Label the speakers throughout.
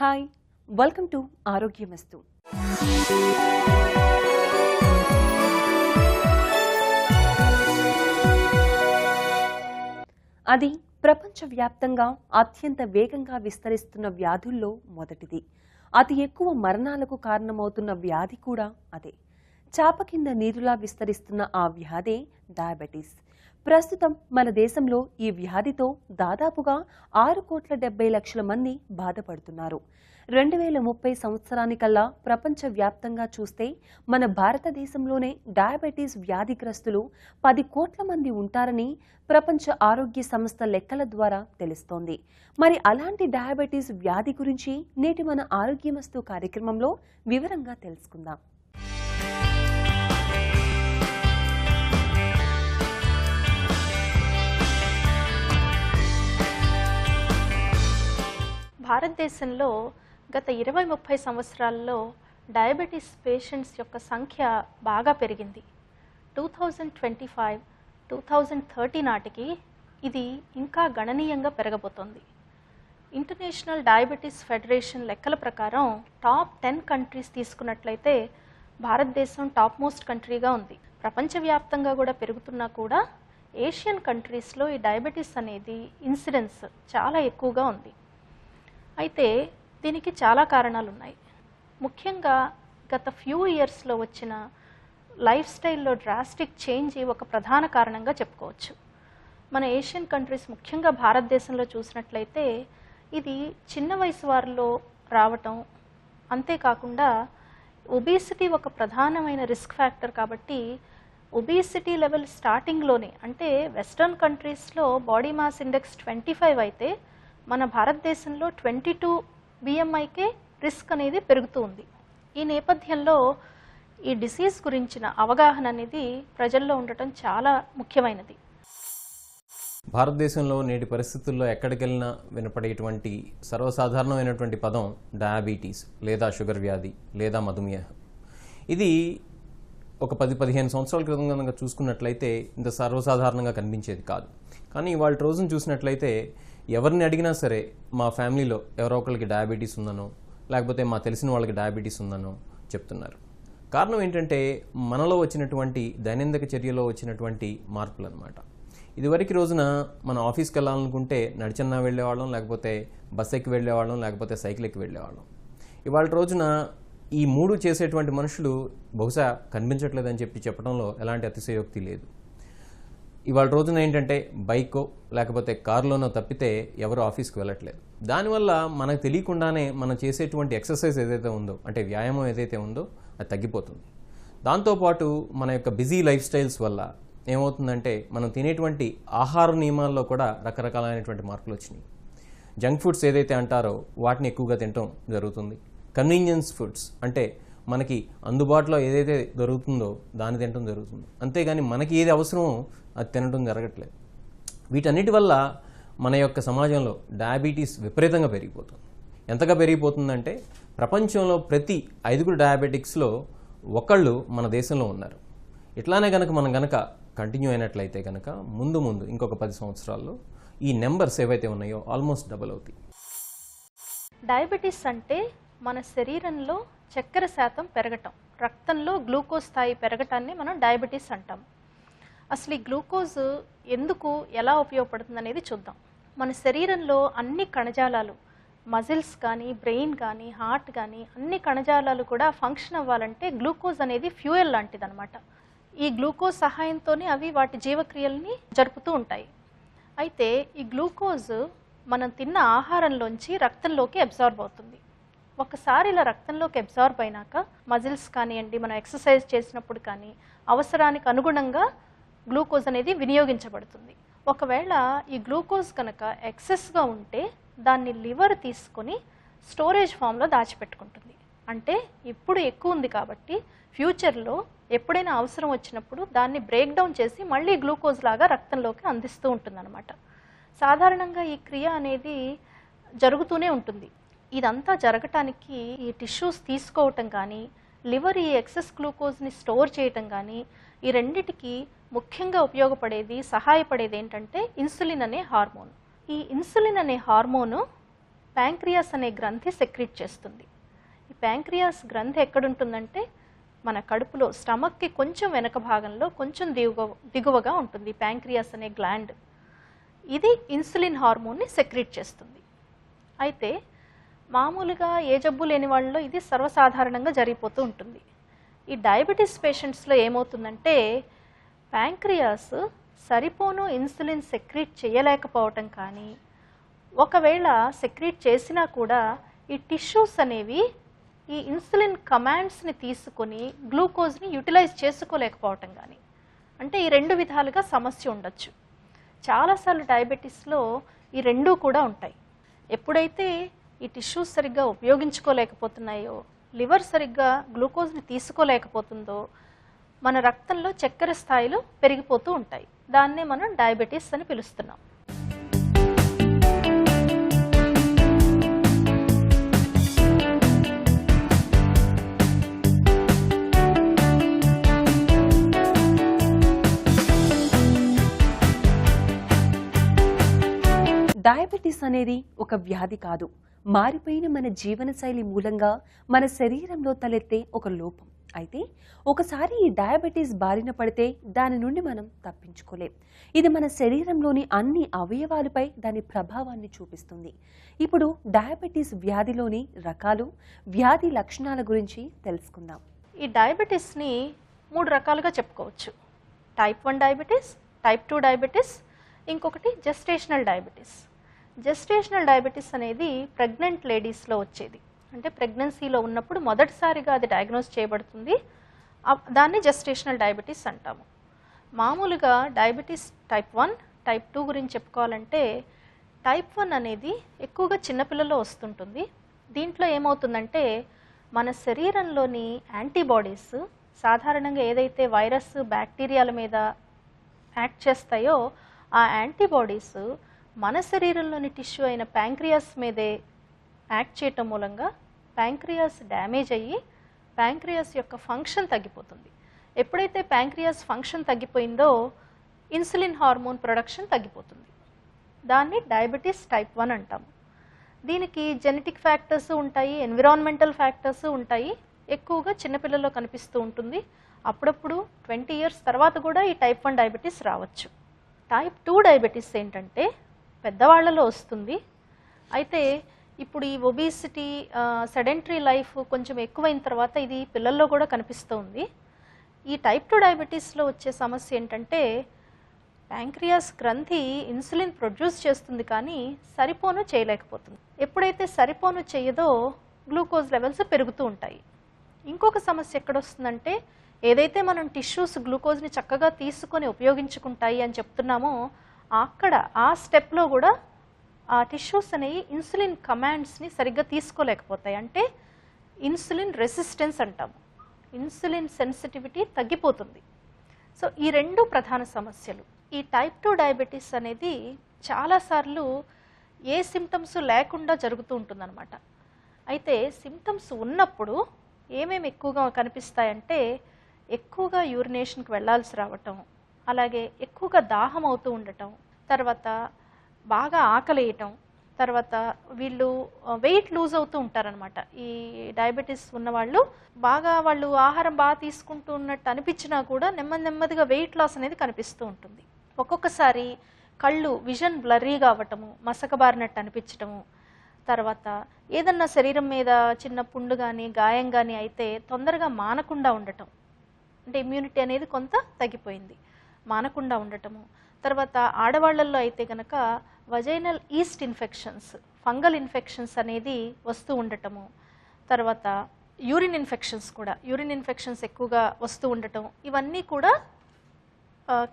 Speaker 1: Hi, welcome to ఆరోగ్యమస్తు. అది ప్రపంచవ్యాప్తంగా అత్యంత వేగంగా విస్తరిస్తున్న వ్యాధుల్లో మొదటిది. అతి ఎక్కువ మరణాలకు కారణమవుతున్న వ్యాధి కూడా అదే. చాప కింద నీరులా విస్తరిస్తున్న ఆ వ్యాధే డయాబెటీస్. ప్రస్తుతం మన దేశంలో ఈ వ్యాధితో దాదాపుగా 6,70,00,000 మంది బాధపడుతున్నారు. 2030 సంవత్సరానికల్లా ప్రపంచవ్యాప్తంగా చూస్తే మన భారతదేశంలోనే డయాబెటీస్ వ్యాధిగ్రస్తులు 10 కోట్ల మంది ఉంటారని ప్రపంచ ఆరోగ్య సంస్థ లెక్కల ద్వారా తెలుస్తోంది. మరి అలాంటి డయాబెటీస్ వ్యాధి గురించి నేటి మన ఆరోగ్యమస్తు కార్యక్రమంలో వివరంగా తెలుసుకుందాం.
Speaker 2: భారతదేశంలో గత 20-30 సంవత్సరాల్లో డయాబెటీస్ పేషెంట్స్ యొక్క సంఖ్య బాగా పెరిగింది. 2025-2030 నాటికి ఇది ఇంకా గణనీయంగా పెరగబోతోంది. ఇంటర్నేషనల్ డయాబెటీస్ ఫెడరేషన్ లెక్కల ప్రకారం టాప్ 10 కంట్రీస్ తీసుకున్నట్లయితే భారతదేశం టాప్ మోస్ట్ కంట్రీగా ఉంది. ప్రపంచవ్యాప్తంగా కూడా పెరుగుతున్నా కూడా ఏషియన్ కంట్రీస్లో ఈ డయాబెటీస్ అనేది ఇన్సిడెన్స్ చాలా ఎక్కువగా ఉంది. అయితే దీనికి చాలా కారణాలు ఉన్నాయి. ముఖ్యంగా గత ఫ్యూ ఇయర్స్లో వచ్చిన లైఫ్ స్టైల్లో డ్రాస్టిక్ చేంజ్ ఒక ప్రధాన కారణంగా చెప్పుకోవచ్చు. మన ఏషియన్ కంట్రీస్ ముఖ్యంగా భారతదేశంలో చూసినట్లయితే ఇది చిన్న వయసు వారిలో రావటం, అంతేకాకుండా ఒబేసిటీ ఒక ప్రధానమైన రిస్క్ ఫ్యాక్టర్ కాబట్టి ఒబేసిటీ లెవెల్ స్టార్టింగ్లోనే, అంటే వెస్టర్న్ కంట్రీస్లో బాడీ మాస్ ఇండెక్స్ 25 అయితే మన భారతదేశంలో 22 BMIకే రిస్క్ అనేది పెరుగుతూ ఉంది. ఈ నేపథ్యంలో ఈ డిసీజ్ గురించిన అవగాహన అనేది ప్రజల్లో ఉండటం చాలా ముఖ్యమైనది.
Speaker 3: భారతదేశంలో నేటి పరిస్థితుల్లో ఎక్కడికెళ్ళినా వినపడేటువంటి సర్వసాధారణమైనటువంటి పదం డయాబెటీస్ లేదా షుగర్ వ్యాధి లేదా మధుమేహం. ఇది ఒక 10-15 సంవత్సరాల క్రితం కనుక చూసుకున్నట్లయితే ఇంత సర్వసాధారణంగా కనిపించేది కాదు. కానీ ఇవాళ రోజున చూసినట్లయితే ఎవరిని అడిగినా సరే మా ఫ్యామిలీలో ఎవరో ఒకరికి డయాబెటీస్ ఉందనో లేకపోతే మా తెలిసిన వాళ్ళకి డయాబెటీస్ ఉందనో చెప్తున్నారు. కారణం ఏంటంటే మనలో వచ్చినటువంటి దైనందిక చర్యలో వచ్చినటువంటి మార్పులు అన్నమాట. ఇదివరకు రోజున మన ఆఫీస్కి వెళ్ళాలనుకుంటే నడిచన్నా వెళ్ళేవాళ్ళం, లేకపోతే బస్ ఎక్కి వెళ్ళేవాళ్ళం, లేకపోతే సైకిల్ ఎక్కి వెళ్ళేవాళ్ళం. ఇవాళ రోజున ఈ మూడు చేసేటువంటి మనుషులు బహుశా కనిపించట్లేదని చెప్పడంలో ఎలాంటి అతిశయోక్తి లేదు. ఇవాళ రోజున ఏంటంటే బైకో లేకపోతే కారులోనో తప్పితే ఎవరు ఆఫీస్కి వెళ్ళట్లేదు. దానివల్ల మనకు తెలియకుండానే మనం చేసేటువంటి ఎక్సర్సైజ్ ఏదైతే ఉందో, అంటే వ్యాయామం ఏదైతే ఉందో అది తగ్గిపోతుంది. దాంతోపాటు మన యొక్క బిజీ లైఫ్ స్టైల్స్ వల్ల ఏమవుతుందంటే మనం తినేటువంటి ఆహార నియమాల్లో కూడా రకరకాలైనటువంటి మార్పులు వచ్చినాయి. జంక్ ఫుడ్స్ ఏదైతే అంటారో వాటిని ఎక్కువగా తినటం జరుగుతుంది. కన్వీనియన్స్ ఫుడ్స్ అంటే మనకి అందుబాటులో ఏదైతే దొరుకుతుందో దాన్ని తినడం జరుగుతుంది. అంతేగాని మనకి ఏది అవసరమో అది తినడం జరగట్లేదు. వీటన్నిటి వల్ల మన యొక్క సమాజంలో డయాబెటీస్ విపరీతంగా పెరిగిపోతుంది. ఎంతగా పెరిగిపోతుందంటే ప్రపంచంలో ప్రతి 5 డయాబెటిక్స్లో ఒకళ్ళు మన దేశంలో ఉన్నారు. ఇట్లానే కనుక మనం కనుక కంటిన్యూ అయినట్లయితే కనుక ముందు ఇంకొక 10 సంవత్సరాల్లో ఈ నెంబర్స్ ఏవైతే ఉన్నాయో ఆల్మోస్ట్ డబుల్ అవుతాయి.
Speaker 2: డయాబెటీస్ అంటే మన శరీరంలో చక్కెర శాతం పెరగటం, రక్తంలో గ్లూకోజ్ స్థాయి పెరగటాన్ని మనం డయాబెటీస్ అంటాం. అసలు ఈ గ్లూకోజ్ ఎందుకు ఎలా ఉపయోగపడుతుంది అనేది చూద్దాం. మన శరీరంలో అన్ని కణజాలాలు, మజిల్స్ కానీ, బ్రెయిన్ కానీ, హార్ట్ కానీ అన్ని కణజాలాలు కూడా ఫంక్షన్ అవ్వాలంటే గ్లూకోజ్ అనేది ఫ్యూయల్ లాంటిది అనమాట. ఈ గ్లూకోజ్ సహాయంతోనే అవి వాటి జీవక్రియల్ని జరుపుతూ ఉంటాయి. అయితే ఈ గ్లూకోజ్ మనం తిన్న ఆహారంలోంచి రక్తంలోకి అబ్జార్బ్ అవుతుంది. ఒకసారి ఇలా రక్తంలోకి అబ్జార్బ్ అయినాక మజిల్స్ కానివ్వండి, మనం ఎక్సర్సైజ్ చేసినప్పుడు కానీ అవసరానికి అనుగుణంగా గ్లూకోజ్ అనేది వినియోగించబడుతుంది. ఒకవేళ ఈ గ్లూకోజ్ కనుక ఎక్సెస్గా ఉంటే దాన్ని లివర్ తీసుకొని స్టోరేజ్ ఫామ్లో దాచిపెట్టుకుంటుంది. అంటే ఇప్పుడు ఎక్కువ ఉంది కాబట్టి ఫ్యూచర్లో ఎప్పుడైనా అవసరం వచ్చినప్పుడు దాన్ని బ్రేక్ డౌన్ చేసి మళ్ళీ గ్లూకోజ్ లాగా రక్తంలోకి అందిస్తూ ఉంటుందన్నమాట. సాధారణంగా ఈ క్రియ అనేది జరుగుతూనే ఉంటుంది. ఇదంతా జరగటానికి ఈ టిష్యూస్ తీసుకోవటం కానీ, లివర్ ఈ ఎక్సెస్ గ్లూకోజ్ని స్టోర్ చేయటం కానీ, ఈ రెండిటికి ముఖ్యంగా సహాయపడేది ఏంటంటే ఇన్సులిన్ అనే హార్మోన్. ఈ ఇన్సులిన్ అనే హార్మోను ప్యాంక్రియాస్ అనే గ్రంథి సెక్రీట్ చేస్తుంది. ఈ ప్యాంక్రియాస్ గ్రంథి ఎక్కడుంటుందంటే మన కడుపులో స్టమక్కి కొంచెం వెనక భాగంలో కొంచెం దిగువగా ఉంటుంది ప్యాంక్రియాస్ అనే గ్లాండ్. ఇది ఇన్సులిన్ హార్మోన్ని సెక్రీట్ చేస్తుంది. అయితే మామూలుగా ఏ జబ్బు లేని వాళ్ళలో ఇది సర్వసాధారణంగా జరిగిపోతూ ఉంటుంది. ఈ డయాబెటీస్ పేషెంట్స్లో ఏమవుతుందంటే ప్యాంక్రియాస్ సరిపోను ఇన్సులిన్ సెక్రీట్ చేయలేకపోవటం కానీ, ఒకవేళ సెక్రీట్ చేసినా కూడా ఈ టిష్యూస్ అనేవి ఈ ఇన్సులిన్ కమాండ్స్ని తీసుకొని గ్లూకోజ్ని యూటిలైజ్ చేసుకోలేకపోవటం కానీ, అంటే ఈ రెండు విధాలుగా సమస్య ఉండొచ్చు. చాలాసార్లు డయాబెటీస్లో ఈ రెండూ కూడా ఉంటాయి. ఎప్పుడైతే ఈ టిష్యూస్ సరిగ్గా ఉపయోగించుకోలేకపోతున్నాయో, లివర్ సరిగ్గా గ్లూకోజ్ని తీసుకోలేకపోతుందో మన రక్తంలో చక్కెర స్థాయిలు పెరిగిపోతూ ఉంటాయి. దాన్నే మనం డయాబెటీస్ అని పిలుస్తున్నాం.
Speaker 1: డయాబెటీస్ అనేది ఒక వ్యాధి కాదు, మారిపోయిన మన జీవనశైలి మూలంగా మన శరీరంలో తలెత్తే ఒక లోపం. అయితే ఒకసారి ఈ డయాబెటీస్ బారిన పడితే దాని నుండి మనం తప్పించుకోలేం. ఇది మన శరీరంలోని అన్ని అవయవాలపై దాని ప్రభావాన్ని చూపిస్తుంది. ఇప్పుడు డయాబెటీస్ వ్యాధిలోని రకాలు, వ్యాధి లక్షణాల గురించి తెలుసుకుందాం.
Speaker 2: ఈ డయాబెటీస్ని 3 రకాలుగా చెప్పుకోవచ్చు. టైప్ 1 డయాబెటీస్, టైప్ 2 డయాబెటీస్, ఇంకొకటి జెస్టేషనల్ డయాబెటీస్. జెస్టేషనల్ డయాబెటీస్ అనేది ప్రెగ్నెంట్ లేడీస్లో వచ్చేది. అంటే ప్రెగ్నెన్సీలో ఉన్నప్పుడు మొదటిసారిగా అది డయాగ్నోస్ చేయబడుతుంది. దాన్ని జెస్టేషనల్ డయాబెటీస్ అంటాము. మామూలుగా డయాబెటీస్ టైప్ 1, టైప్ 2 గురించి చెప్పుకోవాలంటే టైప్ 1 అనేది ఎక్కువగా చిన్నపిల్లల్లో వస్తుంటుంది. దీంట్లో ఏమవుతుందంటే మన శరీరంలోని యాంటీబాడీస్ సాధారణంగా ఏదైతే వైరస్, బ్యాక్టీరియాల మీద యాక్ట్ చేస్తాయో ఆ యాంటీబాడీస్ మన శరీరంలోని టిష్యూ అయిన ప్యాంక్రియాస్ మీదే యాక్ట్ చేయటం మూలంగా ప్యాంక్రియాస్ డ్యామేజ్ అయ్యి ప్యాంక్రియాస్ యొక్క ఫంక్షన్ తగ్గిపోతుంది. ఎప్పుడైతే ప్యాంక్రియాస్ ఫంక్షన్ తగ్గిపోయిందో ఇన్సులిన్ హార్మోన్ ప్రొడక్షన్ తగ్గిపోతుంది. దాన్ని డయాబెటీస్ టైప్ 1 అంటాము. దీనికి జెనెటిక్ ఫ్యాక్టర్స్ ఉంటాయి, ఎన్విరాన్మెంటల్ ఫ్యాక్టర్స్ ఉంటాయి. ఎక్కువగా చిన్నపిల్లల్లో కనిపిస్తూ ఉంటుంది. అప్పుడప్పుడు 20 years తర్వాత కూడా ఈ టైప్ 1 డయాబెటీస్ రావచ్చు. టైప్ 2 డయాబెటీస్ ఏంటంటే పెద్దవాళ్లలో వస్తుంది. అయితే ఇప్పుడు ఈ ఒబిసిటీ, సెడెంటరీ లైఫ్ కొంచెం ఎక్కువైన తర్వాత ఇది పిల్లల్లో కూడా కనిపిస్తూ ఉంది. ఈ టైప్ 2 డయాబెటీస్లో వచ్చే సమస్య ఏంటంటే ప్యాంక్రియాస్ గ్రంథి ఇన్సులిన్ ప్రొడ్యూస్ చేస్తుంది కానీ సరిపోను చేయలేకపోతుంది. ఎప్పుడైతే సరిపోను చేయదో గ్లూకోజ్ లెవెల్స్ పెరుగుతూ ఉంటాయి. ఇంకొక సమస్య ఎక్కడొస్తుందంటే ఏదైతే మనం టిష్యూస్ గ్లూకోజ్ని చక్కగా తీసుకొని ఉపయోగించుకుంటాయి అని చెప్తున్నామో అక్కడ ఆ స్టెప్లో కూడా ఆ టిష్యూస్ అనేవి ఇన్సులిన్ కమాండ్స్ని సరిగ్గా తీసుకోలేకపోతాయి. అంటే ఇన్సులిన్ రెసిస్టెన్స్ అంటాము. ఇన్సులిన్ సెన్సిటివిటీ తగ్గిపోతుంది. సో ఈ రెండు ప్రధాన సమస్యలు. ఈ టైప్ 2 డయాబెటీస్ అనేది చాలాసార్లు ఏ సిమ్టమ్స్ లేకుండా జరుగుతూ ఉంటుందన్నమాట. అయితే సిమ్టమ్స్ ఉన్నప్పుడు ఏమేమి ఎక్కువగా కనిపిస్తాయంటే ఎక్కువగా యూరినేషన్కి వెళ్ళాల్సి రావటం, అలాగే ఎక్కువగా దాహం అవుతూ ఉండటం, తర్వాత బాగా ఆకలేయటం, తర్వాత వీళ్ళు వెయిట్ లూజ్ అవుతూ ఉంటారనమాట. ఈ డయాబెటీస్ ఉన్నవాళ్ళు వాళ్ళు ఆహారం బాగా తీసుకుంటూ ఉన్నట్టు అనిపించినా కూడా నెమ్మదిగా వెయిట్ లాస్ అనేది కనిపిస్తూ ఉంటుంది. ఒక్కొక్కసారి కళ్ళు విజన్ బ్లర్రీగా అవ్వటము, మసకబారినట్టు అనిపించటము, తర్వాత ఏదన్నా శరీరం మీద చిన్న పుండు కానీ గాయం కానీ అయితే తొందరగా మానకుండా ఉండటం, అంటే ఇమ్యూనిటీ అనేది కొంత తగ్గిపోయింది, మానకుండా ఉండటము. తర్వాత ఆడవాళ్లలో అయితే కనుక vaginal east infections, fungal infections అనేది వస్తూ ఉండటము, తర్వాత యూరిన్ ఇన్ఫెక్షన్స్ ఎక్కువగా వస్తూ ఉండటం, ఇవన్నీ కూడా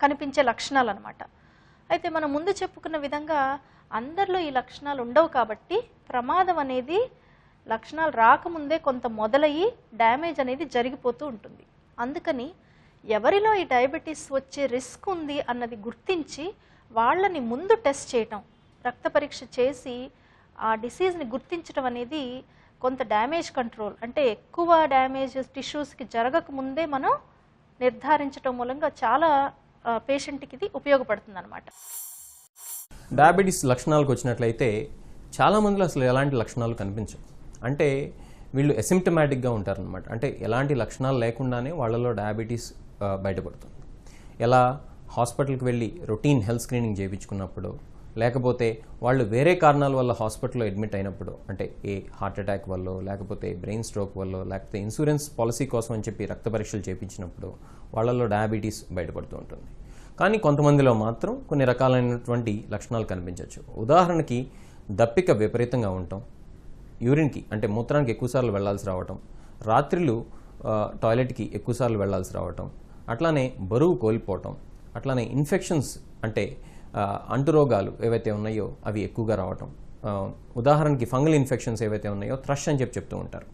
Speaker 2: కనిపించే లక్షణాలు అన్నమాట. అయితే మనం ముందు చెప్పుకున్న విధంగా అందరిలో ఈ లక్షణాలు ఉండవు కాబట్టి ప్రమాదం అనేది లక్షణాలు రాకముందే కొంత మొదలయ్యి డ్యామేజ్ అనేది జరిగిపోతూ ఉంటుంది. అందుకని ఎవరిలో ఈ డయాబెటీస్ వచ్చే రిస్క్ ఉంది అన్నది గుర్తించి వాళ్ళని ముందు టెస్ట్ చేయటం, రక్త పరీక్ష చేసి ఆ డిసీజ్ని గుర్తించడం అనేది కొంత డ్యామేజ్ కంట్రోల్, అంటే ఎక్కువ డ్యామేజ్ టిష్యూస్కి జరగకముందే మనం నిర్ధారించడం మూలంగా చాలా పేషెంట్కి ఇది ఉపయోగపడుతుంది అన్నమాట.
Speaker 3: డయాబెటీస్ లక్షణాలకు వచ్చినట్లయితే చాలామందిలో అసలు ఎలాంటి లక్షణాలు కనిపించవు. అంటే వీళ్ళు అసిమ్టమాటిక్గా ఉంటారనమాట. అంటే ఎలాంటి లక్షణాలు లేకుండానే వాళ్ళలో డయాబెటీస్ బయటపడుతుంది. ఎలా హాస్పిటల్కి వెళ్ళి రొటీన్ హెల్త్ స్క్రీనింగ్ చేయించుకున్నప్పుడు, లేకపోతే వాళ్ళు వేరే కారణాల వల్ల హాస్పిటల్లో అడ్మిట్ అయినప్పుడు, అంటే ఏ హార్ట్ అటాక్ వల్ల, లేకపోతే బ్రెయిన్ స్ట్రోక్ వల్ల, లేకపోతే ఇన్సూరెన్స్ పాలసీ కోసం అని చెప్పి రక్త పరీక్షలు చేయించినప్పుడు వాళ్ళలో డయాబెటీస్ బయటపడుతూ ఉంటుంది. కానీ కొంతమందిలో మాత్రం కొన్ని రకాలైనటువంటి లక్షణాలు కనిపించవచ్చు. ఉదాహరణకి దప్పిక విపరీతంగా ఉండటం, యూరిన్కి అంటే మూత్రానికి ఎక్కువసార్లు వెళ్లాల్సి రావటం, రాత్రిళ్ళు టాయిలెట్కి ఎక్కువసార్లు వెళ్లాల్సి రావటం, అట్లానే బరువు కోల్పోవటం, అట్లానే ఇన్ఫెక్షన్స్ అంటే అంటురోగాలు ఏవైతే ఉన్నాయో అవి ఎక్కువగా రావటం. ఉదాహరణకి ఫంగల్ ఇన్ఫెక్షన్స్ ఏవైతే ఉన్నాయో థ్రష్ అని చెప్తూ ఉంటారు,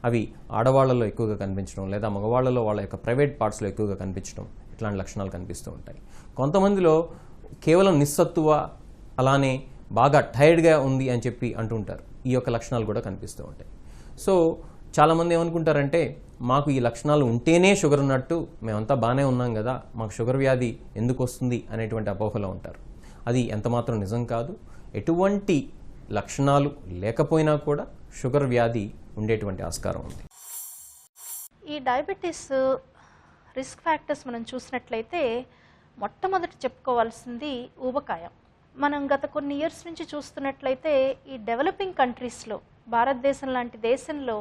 Speaker 3: అవి ఆడవాళ్లలో ఎక్కువగా కనిపించడం, లేదా మగవాళ్లలో వాళ్ళ యొక్క ప్రైవేట్ పార్ట్స్లో ఎక్కువగా కనిపించడం, ఇట్లాంటి లక్షణాలు కనిపిస్తూ ఉంటాయి. కొంతమందిలో కేవలం నిస్సత్తువ, అలానే బాగా టైర్డ్గా ఉంది అని చెప్పి అంటుంటారు. ఈ యొక్క లక్షణాలు కూడా కనిపిస్తూ ఉంటాయి. సో చాలామంది ఏమనుకుంటారంటే మాకు ఈ లక్షణాలు ఉంటేనే షుగర్ ఉన్నట్టు, మేమంతా బాగానే ఉన్నాం కదా, మాకు షుగర్ వ్యాధి ఎందుకు వస్తుంది అనేటువంటి అపోహలో ఉంటారు. అది ఎంతమాత్రం నిజం కాదు. ఎటువంటి లక్షణాలు లేకపోయినా కూడా షుగర్ వ్యాధి ఉండేటువంటి ఆస్కారం ఉంది.
Speaker 2: ఈ డయాబెటీస్ రిస్క్ ఫ్యాక్టర్స్ మనం చూసినట్లయితే మొట్టమొదటి చెప్పుకోవాల్సింది ఊబకాయం. మనం గత కొన్ని ఇయర్స్ నుంచి చూస్తున్నట్లయితే ఈ డెవలపింగ్ కంట్రీస్లో, భారతదేశం లాంటి దేశంలో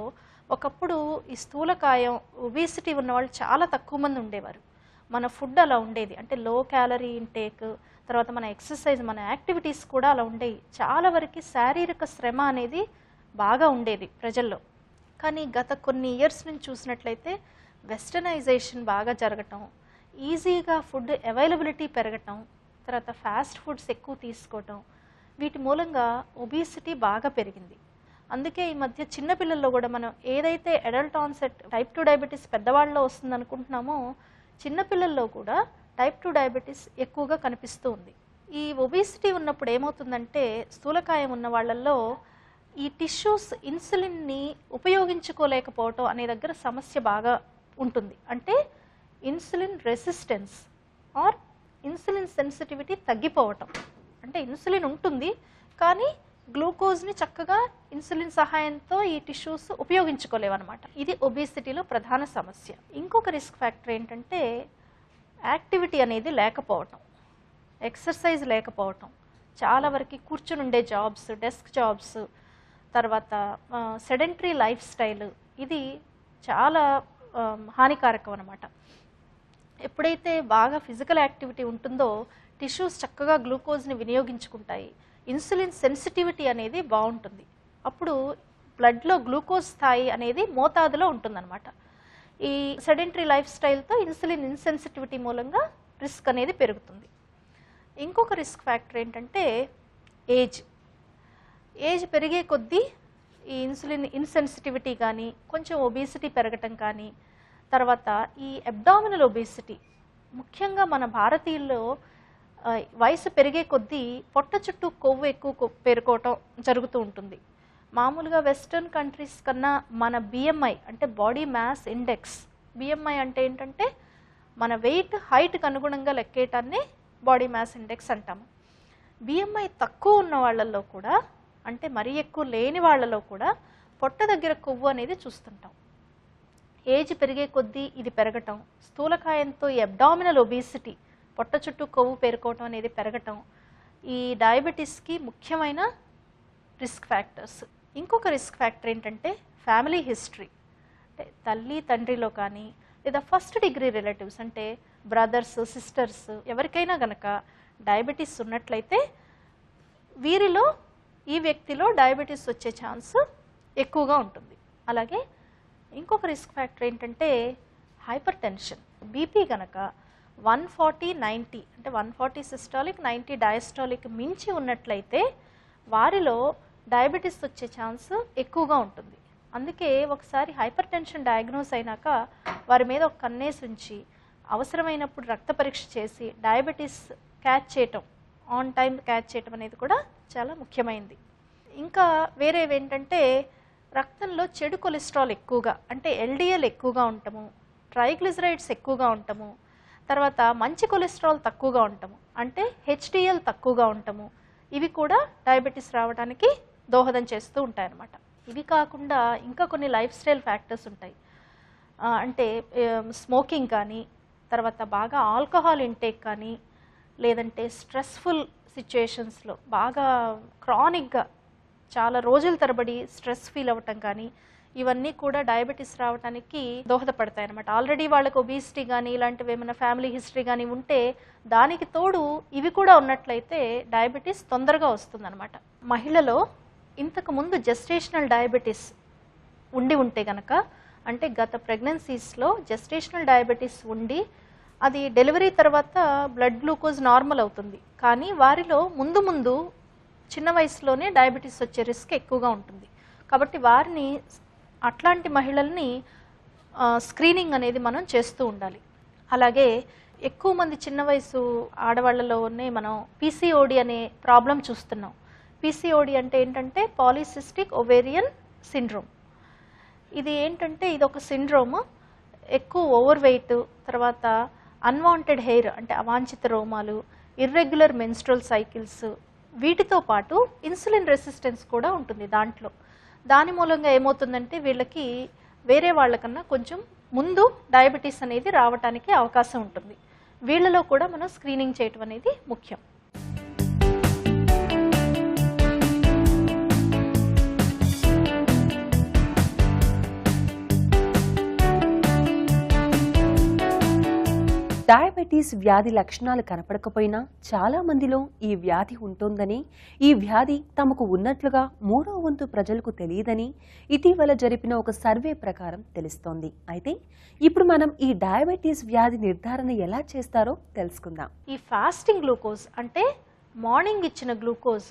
Speaker 2: ఒకప్పుడు ఈ స్థూలకాయం, ఒబేసిటీ ఉన్నవాళ్ళు చాలా తక్కువ మంది ఉండేవారు. మన ఫుడ్ అలా ఉండేది, అంటే లో క్యాలరీ ఇంటేక్, తర్వాత మన ఎక్సర్సైజ్, మన యాక్టివిటీస్ కూడా అలా ఉండేవి. చాలా వరకు శారీరక శ్రమ అనేది బాగా ఉండేది ప్రజల్లో. కానీ గత కొన్ని ఇయర్స్ నుంచి చూసినట్లయితే వెస్టర్నైజేషన్ బాగా జరగటం, ఈజీగా ఫుడ్ అవైలబిలిటీ పెరగటం, తర్వాత ఫాస్ట్ ఫుడ్స్ ఎక్కువ తీసుకోవటం, వీటి మూలంగా ఒబేసిటీ బాగా పెరిగింది. అందుకే ఈ మధ్య చిన్నపిల్లల్లో కూడా మనం ఏదైతే అడల్ట్ ఆన్సెట్ టైప్ 2 డయాబెటీస్ పెద్దవాళ్ళలో వస్తుంది అనుకుంటున్నామో, చిన్నపిల్లల్లో కూడా టైప్ 2 డయాబెటీస్ ఎక్కువగా కనిపిస్తూ ఉంది. ఈ ఒబేసిటీ ఉన్నప్పుడు ఏమవుతుందంటే, స్థూలకాయం ఉన్న వాళ్ళల్లో ఈ టిష్యూస్ ఇన్సులిన్ని ఉపయోగించుకోలేకపోవటం అనే దగ్గర సమస్య బాగా ఉంటుంది. అంటే insulin resistance or insulin sensitivity తగ్గిపోవటం. అంటే ఇన్సులిన్ ఉంటుంది కానీ గ్లూకోజ్ని చక్కగా ఇన్సులిన్ సహాయంతో ఈ టిష్యూస్ ఉపయోగించుకోలేవన్నమాట. ఇది ఒబేసిటీలో ప్రధాన సమస్య. ఇంకొక రిస్క్ ఫ్యాక్టర్ ఏంటంటే యాక్టివిటీ అనేది లేకపోవటం, ఎక్సర్సైజ్ లేకపోవటం. చాలా వరకు కూర్చుని ఉండే జాబ్స్, డెస్క్ జాబ్స్, తర్వాత సెడెంటరీ లైఫ్ స్టైల్, ఇది చాలా హానికారకం అన్నమాట. ఎప్పుడైతే బాగా ఫిజికల్ యాక్టివిటీ ఉంటుందో టిష్యూస్ చక్కగా గ్లూకోజ్ని వినియోగించుకుంటాయి, ఇన్సులిన్ సెన్సిటివిటీ అనేది బాగుంటుంది. అప్పుడు బ్లడ్లో గ్లూకోజ్ స్థాయి అనేది మోతాదులో ఉంటుందన్నమాట. ఈ సెడెంటరీ లైఫ్ స్టైల్తో ఇన్సులిన్ ఇన్సెన్సిటివిటీ మూలంగా రిస్క్ అనేది పెరుగుతుంది. ఇంకొక రిస్క్ ఫ్యాక్టర్ ఏంటంటే ఏజ్ పెరిగే కొద్దీ ఈ ఇన్సులిన్ ఇన్సెన్సిటివిటీ కానీ, కొంచెం ఒబేసిటీ పెరగటం కానీ, తర్వాత ఈ అబ్డామినల్ ఒబేసిటీ, ముఖ్యంగా మన భారతీయుల్లో వయసు పెరిగే కొద్దీ పొట్ట చుట్టూ కొవ్వు ఎక్కువ పేరుకోవటం జరుగుతూ ఉంటుంది. మామూలుగా వెస్టర్న్ కంట్రీస్ కన్నా మన బిఎంఐ అంటే బాడీ మ్యాస్ ఇండెక్స్, బిఎంఐ అంటే ఏంటంటే మన వెయిట్ హైట్కి అనుగుణంగా లెక్కేయటాన్ని బాడీ మ్యాస్ ఇండెక్స్ అంటాము. బిఎంఐ తక్కువ ఉన్న వాళ్ళల్లో కూడా, అంటే మరీ ఎక్కువ లేని వాళ్ళలో కూడా పొట్ట దగ్గర కొవ్వు అనేది చూస్తుంటాం. ఏజ్ పెరిగే కొద్దీ ఇది పెరగటం, స్థూలకాయంతో ఈ అబ్డామినల్ ఒబేసిటీ, పొట్ట చుట్టూ కొవ్వు పేరుకోవటం అనేది పెరగటం ఈ డయాబెటీస్కి ముఖ్యమైన రిస్క్ ఫ్యాక్టర్స్. ఇంకొక రిస్క్ ఫ్యాక్టర్ ఏంటంటే ఫ్యామిలీ హిస్టరీ. అంటే తల్లి తండ్రిలో కానీ, లేదా ఫస్ట్ డిగ్రీ రిలేటివ్స్ అంటే బ్రదర్స్, సిస్టర్స్ ఎవరికైనా గనక డయాబెటీస్ ఉన్నట్లయితే వీరిలో ఈ వ్యక్తిలో డయాబెటీస్ వచ్చే ఛాన్స్ ఎక్కువగా ఉంటుంది. అలాగే ఇంకొక రిస్క్ ఫ్యాక్టర్ ఏంటంటే హైపర్ టెన్షన్. బీపీ కనుక 140/90 అంటే 140 సిస్టాలిక్ 90 డయాస్టాలిక్ మించి ఉన్నట్లయితే వారిలో డయాబెటీస్ వచ్చే ఛాన్స్ ఎక్కువగా ఉంటుంది. అందుకే ఒకసారి హైపర్ టెన్షన్ డయాగ్నోస్ అయినాక వారి మీద ఒక కన్నేసి ఉంచి అవసరమైనప్పుడు రక్త పరీక్ష చేసి డయాబెటీస్ క్యాచ్ చేయటం, ఆన్ టైం క్యాచ్ చేయటం అనేది కూడా చాలా ముఖ్యమైనది. ఇంకా వేరేవేంటంటే రక్తంలో చెడు కొలెస్ట్రాల్ ఎక్కువగా, అంటే ఎల్డిఎల్ ఎక్కువగా ఉండటము, ట్రైగ్లిజరైడ్స్ ఎక్కువగా ఉండటము, తర్వాత మంచి కొలెస్ట్రాల్ తక్కువగా ఉండటము, అంటే హెచ్డిఎల్ తక్కువగా ఉండటము, ఇవి కూడా డయాబెటీస్ రావడానికి దోహదం చేస్తూ ఉంటాయన్నమాట. ఇవి కాకుండా ఇంకా కొన్ని లైఫ్ స్టైల్ ఫ్యాక్టర్స్ ఉంటాయి. అంటే స్మోకింగ్ కానీ, తర్వాత బాగా ఆల్కహాల్ ఇంటేక్ కానీ, లేదంటే స్ట్రెస్ఫుల్ సిచ్యుయేషన్స్లో బాగా క్రానిక్గా చాలా రోజుల తరబడి స్ట్రెస్ ఫీల్ అవ్వటం కానీ, ఇవన్నీ కూడా డయాబెటీస్ రావడానికి దోహదపడతాయి అన్నమాట. ఆల్రెడీ వాళ్ళకు ఒబిసిటీ కానీ ఇలాంటివి ఏమైనా ఫ్యామిలీ హిస్టరీ కానీ ఉంటే దానికి తోడు ఇవి కూడా ఉన్నట్లయితే డయాబెటీస్ తొందరగా వస్తుందన్నమాట. మహిళలో ఇంతకుముందు జెస్టేషనల్ డయాబెటీస్ ఉంటే కనుక, అంటే గత ప్రెగ్నెన్సీస్లో జెస్టేషనల్ డయాబెటీస్ ఉండి అది డెలివరీ తర్వాత బ్లడ్ గ్లూకోజ్ నార్మల్ అవుతుంది, కానీ వారిలో ముందు చిన్న వయసులోనే డయాబెటీస్ వచ్చే రిస్క్ ఎక్కువగా ఉంటుంది. కాబట్టి వారిని, అట్లాంటి మహిళల్ని స్క్రీనింగ్ అనేది మనం చేస్తూ ఉండాలి. అలాగే ఎక్కువ మంది చిన్న వయసు ఆడవాళ్లలోనే మనం పీసీఓడి అనే ప్రాబ్లం చూస్తున్నాం. పీసీఓడి అంటే ఏంటంటే పాలిసిస్టిక్ ఒవేరియన్ సిండ్రోమ్. ఇది ఏంటంటే ఇది ఒక సిండ్రోమ్, ఎక్కువ ఓవర్ వెయిట్, తర్వాత అన్వాంటెడ్ హెయిర్ అంటే అవాంఛిత రోమాలు, ఇర్రెగ్యులర్ మెన్స్ట్రల్ సైకిల్స్, వీటితో పాటు ఇన్సులిన్ రెసిస్టెన్స్ కూడా ఉంటుంది దాంట్లో. దాని మూలంగా ఏమవుతుందంటే వీళ్ళకి వేరే వాళ్ళకన్నా కొంచెం ముందు డయాబెటీస్ అనేది రావడానికి అవకాశం ఉంటుంది. వీళ్ళలో కూడా మనం స్క్రీనింగ్ చేయటం అనేది ముఖ్యం.
Speaker 1: డయాబెటీస్ వ్యాధి లక్షణాలు కనపడకపోయినా చాలా మందిలో ఈ వ్యాధి ఉంటుందని, ఈ వ్యాధి తమకు ఉన్నట్లుగా 3వ వంతు ప్రజలకు తెలియదని ఇటీవల జరిపిన ఒక సర్వే ప్రకారం తెలుస్తోంది. అయితే ఇప్పుడు మనం ఈ డయాబెటీస్ వ్యాధి నిర్ధారణ ఎలా చేస్తారో తెలుసుకుందాం.
Speaker 2: ఈ ఫాస్టింగ్ గ్లూకోజ్ అంటే మార్నింగ్ ఇచ్చిన గ్లూకోజ్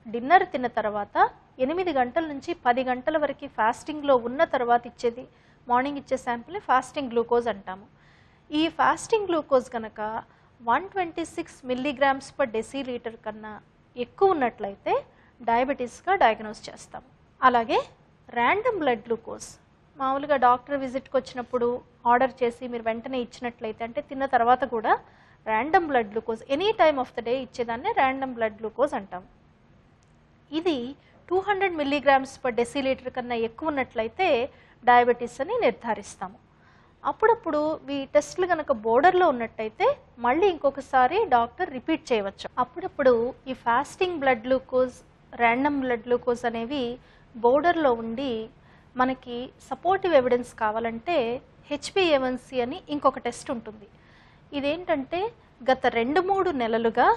Speaker 2: డిన్నర్ తిన్న తర్వాత 8 గంటల నుంచి 10 గంటల వరకు ఫాస్టింగ్లో ఉన్న తర్వాత ఇచ్చేది, మార్నింగ్ ఇచ్చే శాంపుల్ని ఫాస్టింగ్ గ్లూకోజ్ అంటాము. ఈ ఫాస్టింగ్ గ్లూకోజ్ కనుక 126 మిల్లీగ్రామ్స్ పర్ డెసిలీటర్ కన్నా ఎక్కువ ఉన్నట్లయితే డయాబెటీస్గా డయాగ్నోస్ చేస్తాము. అలాగే ర్యాండమ్ బ్లడ్ గ్లూకోజ్ మామూలుగా డాక్టర్ విజిట్కి వచ్చినప్పుడు ఆర్డర్ చేసి మీరు వెంటనే ఇచ్చినట్లయితే, అంటే తిన్న తర్వాత కూడా random blood glucose any time of the day ఇచ్చేదాన్ని ర్యాండమ్ బ్లడ్ గ్లూకోజ్ అంటాం. ఇది 200 మిల్లీగ్రామ్స్ పర్ డెసిలీటర్ కన్నా ఎక్కువ ఉన్నట్లయితే డయాబెటీస్ అని నిర్ధారిస్తాము. అప్పుడప్పుడు ఈ టెస్టులు కనుక బోర్డర్లో ఉన్నట్టయితే మళ్ళీ ఇంకొకసారి డాక్టర్ రిపీట్ చేయవచ్చు. అప్పుడప్పుడు ఈ fasting blood glucose, random blood glucose అనేవి బోర్డర్లో ఉండి మనకి సపోర్టివ్ ఎవిడెన్స్ కావాలంటే HbA1c అని ఇంకొక టెస్ట్ ఉంటుంది. ఇదేంటంటే గత 2-3 నెలలుగా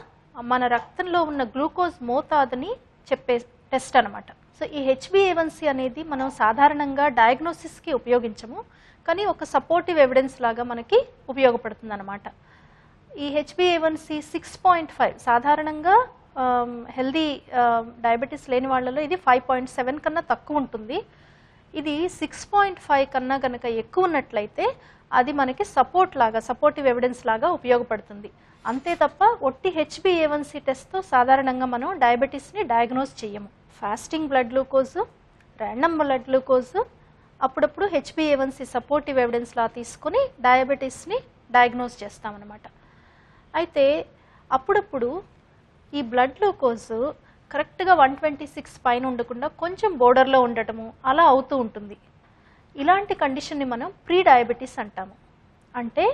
Speaker 2: మన రక్తంలో ఉన్న గ్లూకోజ్ మోతాదుని చెప్పే టెస్ట్ అనమాట. సో ఈ HbA1c అనేది మనం సాధారణంగా డయాగ్నోసిస్కి ఉపయోగించము, కానీ ఒక సపోర్టివ్ ఎవిడెన్స్ లాగా మనకి ఉపయోగపడుతుంది అనమాట. ఈ HbA1c 6.5 సాధారణంగా హెల్దీ డయాబెటీస్ లేని వాళ్ళలో ఇది 5.7 కన్నా తక్కువ ఉంటుంది. ఇది 6.5 కన్నా కనుక ఎక్కువ ఉన్నట్లయితే అది మనకి సపోర్టివ్ ఎవిడెన్స్ లాగా ఉపయోగపడుతుంది. అంతే తప్ప ఒట్టి HbA1c టెస్ట్తో సాధారణంగా మనం డయాబెటీస్ని డయాగ్నోస్ చేయము. Fasting blood glucose, random blood glucose, అప్పుడప్పుడు HbA1c సపోర్టివ్ ఎవిడెన్స్ లా తీసుకుని డయాబెటీస్ని డయాగ్నోస్ చేస్తామన్నమాట. అయితే అప్పుడప్పుడు ఈ బ్లడ్ గ్లూకోజ్ కరెక్ట్గా 126 పైన ఉండకుండా కొంచెం బోర్డర్లో ఉండటము అలా అవుతూ ఉంటుంది. ఇలాంటి కండిషన్ని మనం ప్రీ డయాబెటీస్ అంటాము. అంటే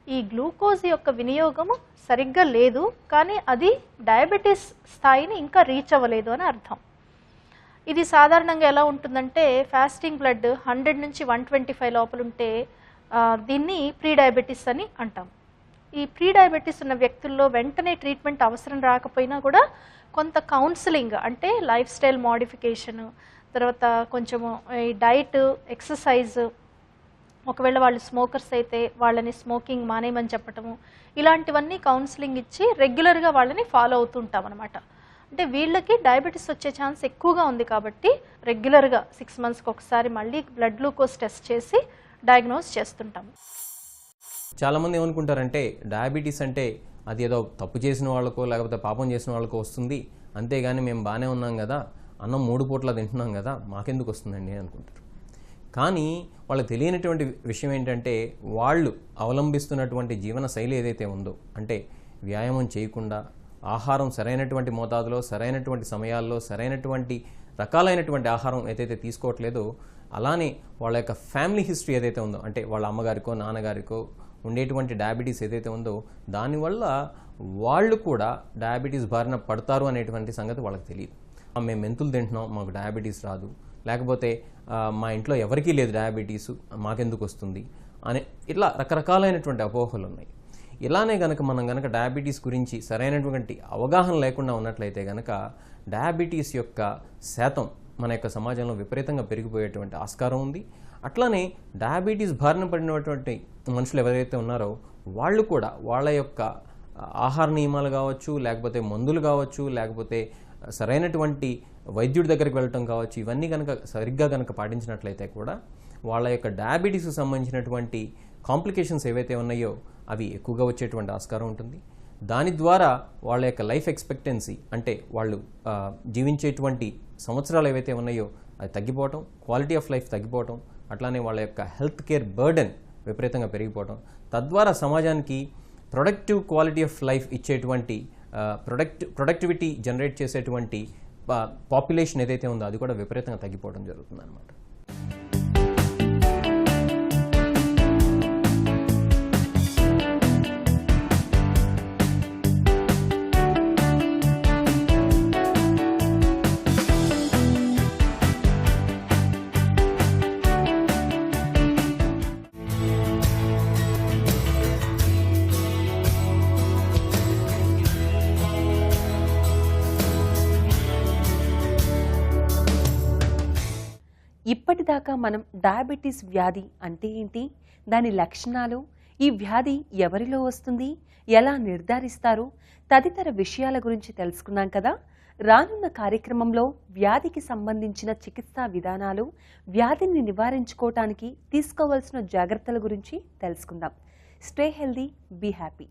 Speaker 2: ఈ గ్లూకోజ్ యొక్క వినియోగము సరిగ్గా లేదు, కానీ అది డయాబెటీస్ స్థాయిని ఇంకా రీచ్ అవ్వలేదు అని అర్థం. ఇది సాధారణంగా ఎలా ఉంటుందంటే ఫాస్టింగ్ బ్లడ్ 100 నుంచి 125 లోపల ఉంటే దీన్ని ప్రీ డయాబెటీస్ అని అంటాం. ఈ ప్రీ డయాబెటీస్ ఉన్న వ్యక్తుల్లో వెంటనే ట్రీట్మెంట్ అవసరం రాకపోయినా కూడా కొంత కౌన్సిలింగ్ అంటే లైఫ్ స్టైల్ మోడిఫికేషన్, తర్వాత కొంచెము ఈ డైట్, ఎక్సర్సైజ్, ఒకవేళ వాళ్ళు స్మోకర్స్ అయితే వాళ్ళని స్మోకింగ్ మానేయమని చెప్పటము, ఇలాంటివన్నీ కౌన్సిలింగ్ ఇచ్చి రెగ్యులర్గా వాళ్ళని ఫాలో అవుతుంటాం అనమాట. అంటే వీళ్ళకి డయాబెటీస్ వచ్చే ఛాన్స్ ఎక్కువగా ఉంది కాబట్టి రెగ్యులర్గా 6 మంత్స్కి ఒకసారి మళ్ళీ బ్లడ్ గ్లూకోజ్ టెస్ట్ చేసి డయాగ్నోస్ చేస్తుంటాము.
Speaker 3: చాలామంది ఏమనుకుంటారంటే డయాబెటీస్ అంటే అది ఏదో తప్పు చేసిన వాళ్ళకో లేకపోతే పాపం చేసిన వాళ్ళకో వస్తుంది, అంతేగాని మేము బాగానే ఉన్నాం కదా, అన్నం 3 పూట్ల తింటున్నాం కదా, మాకెందుకు వస్తుందండి అనుకుంటారు. కానీ వాళ్ళకి తెలియనటువంటి విషయం ఏంటంటే వాళ్ళు అవలంబిస్తున్నటువంటి జీవన శైలి ఏదైతే ఉందో, అంటే వ్యాయామం చేయకుండా ఆహారం సరైనటువంటి మోతాదులో, సరైనటువంటి సమయాల్లో, సరైనటువంటి రకాలైనటువంటి ఆహారం ఏదైతే తీసుకోవట్లేదో, అలానే వాళ్ళ యొక్క ఫ్యామిలీ హిస్టరీ ఏదైతే ఉందో, అంటే వాళ్ళ అమ్మగారికో నాన్నగారికో ఉండేటువంటి డయాబెటీస్ ఏదైతే ఉందో, దానివల్ల వాళ్ళు కూడా డయాబెటీస్ బారిన పడతారు అనేటువంటి సంగతి వాళ్ళకి తెలియదు. మేము మెంతులు తింటున్నాం, మాకు డయాబెటీస్ రాదు, లేకపోతే మా ఇంట్లో ఎవరికీ లేదు డయాబెటీసు, మాకెందుకు వస్తుంది అనే ఇట్లా రకరకాలైనటువంటి అపోహలు ఉన్నాయి. ఇలానే కనుక మనం కనుక డయాబెటీస్ గురించి సరైనటువంటి అవగాహన లేకుండా ఉన్నట్లయితే కనుక డయాబెటీస్ యొక్క శాతం మన యొక్క సమాజంలో విపరీతంగా పెరిగిపోయేటువంటి ఆస్కారం ఉంది. అట్లానే డయాబెటీస్ బారిన పడినటువంటి మనుషులు ఎవరైతే ఉన్నారో వాళ్ళు కూడా వాళ్ళ యొక్క ఆహార నియమాలు కావచ్చు, లేకపోతే మందులు కావచ్చు, లేకపోతే సరైనటువంటి వైద్యుడి దగ్గరికి వెళ్ళటం కావచ్చు, ఇవన్నీ కనుక సరిగ్గా కనుక పాటించినట్లయితే కూడా వాళ్ళ యొక్క డయాబెటీస్కి సంబంధించినటువంటి కాంప్లికేషన్స్ ఏవైతే ఉన్నాయో అవి ఎక్కువగా వచ్చేటువంటి ఆస్కారం ఉంటుంది. దాని ద్వారా వాళ్ళ యొక్క లైఫ్ ఎక్స్పెక్టెన్సీ, అంటే వాళ్ళు జీవించేటువంటి సంవత్సరాలు ఏవైతే ఉన్నాయో అది తగ్గిపోవటం, క్వాలిటీ ఆఫ్ లైఫ్ తగ్గిపోవటం, అట్లానే వాళ్ళ యొక్క హెల్త్ కేర్ బర్డెన్ విపరీతంగా పెరిగిపోవటం, తద్వారా సమాజానికి ప్రొడక్టివ్ క్వాలిటీ ఆఫ్ లైఫ్ ఇచ్చేటువంటి ప్రొడక్టివిటీ జనరేట్ చేసేటువంటి పాపులేషన్ ఏదైతే ఉందో అది కూడా విపరీతంగా తగ్గిపోవడం జరుగుతుంది అన్నమాట.
Speaker 1: ఇప్పటిదాకా మనం డయాబెటీస్ వ్యాధి అంటే ఏంటి, దాని లక్షణాలు, ఈ వ్యాధి ఎవరిలో వస్తుంది, ఎలా నిర్ధారిస్తారు తదితర విషయాల గురించి తెలుసుకున్నాం కదా. రానున్న కార్యక్రమంలో వ్యాధికి సంబంధించిన చికిత్సా విధానాలు, వ్యాధిని నివారించుకోవటానికి తీసుకోవాల్సిన జాగ్రత్తల గురించి తెలుసుకుందాం. Stay healthy, be happy.